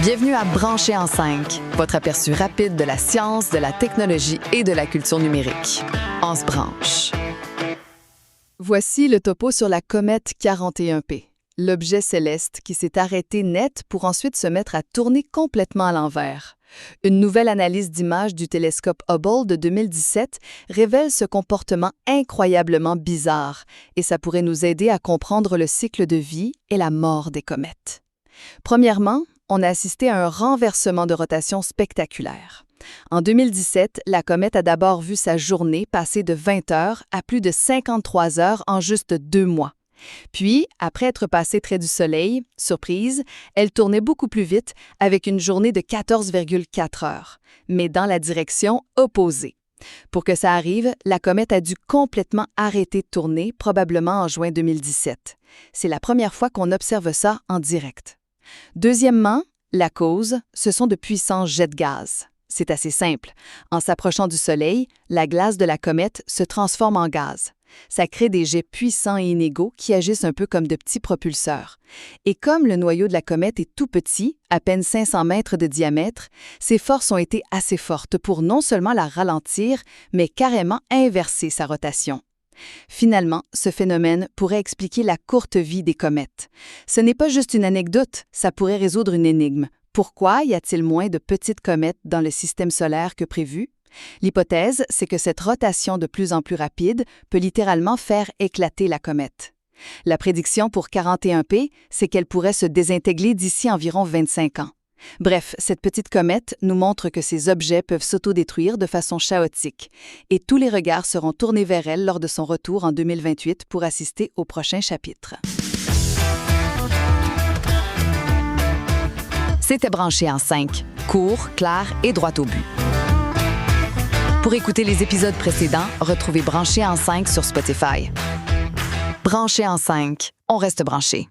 Bienvenue à Brancher en 5, votre aperçu rapide de la science, de la technologie et de la culture numérique. On se branche. Voici le topo sur la comète 41P, l'objet céleste qui s'est arrêté net pour ensuite se mettre à tourner complètement à l'envers. Une nouvelle analyse d'images du télescope Hubble de 2017 révèle ce comportement incroyablement bizarre et ça pourrait nous aider à comprendre le cycle de vie et la mort des comètes. Premièrement, on a assisté à un renversement de rotation spectaculaire. En 2017, la comète a d'abord vu sa journée passer de 20 heures à plus de 53 heures en juste 2 mois. Puis, après être passée près du Soleil, surprise, elle tournait beaucoup plus vite avec une journée de 14,4 heures, mais dans la direction opposée. Pour que ça arrive, la comète a dû complètement arrêter de tourner, probablement en juin 2017. C'est la première fois qu'on observe ça en direct. Deuxièmement, la cause, ce sont de puissants jets de gaz. C'est assez simple. En s'approchant du Soleil, la glace de la comète se transforme en gaz. Ça crée des jets puissants et inégaux qui agissent un peu comme de petits propulseurs. Et comme le noyau de la comète est tout petit, à peine 500 mètres de diamètre, ces forces ont été assez fortes pour non seulement la ralentir, mais carrément inverser sa rotation. Finalement, ce phénomène pourrait expliquer la courte vie des comètes. Ce n'est pas juste une anecdote, ça pourrait résoudre une énigme. Pourquoi y a-t-il moins de petites comètes dans le système solaire que prévu? L'hypothèse, c'est que cette rotation de plus en plus rapide peut littéralement faire éclater la comète. La prédiction pour 41P, c'est qu'elle pourrait se désintégrer d'ici environ 25 ans. Bref, cette petite comète nous montre que ces objets peuvent s'autodétruire de façon chaotique, et tous les regards seront tournés vers elle lors de son retour en 2028 pour assister au prochain chapitre. C'était Branché en 5, court, clair et droit au but. Pour écouter les épisodes précédents, retrouvez Branché en 5 sur Spotify. Branché en 5, on reste branché.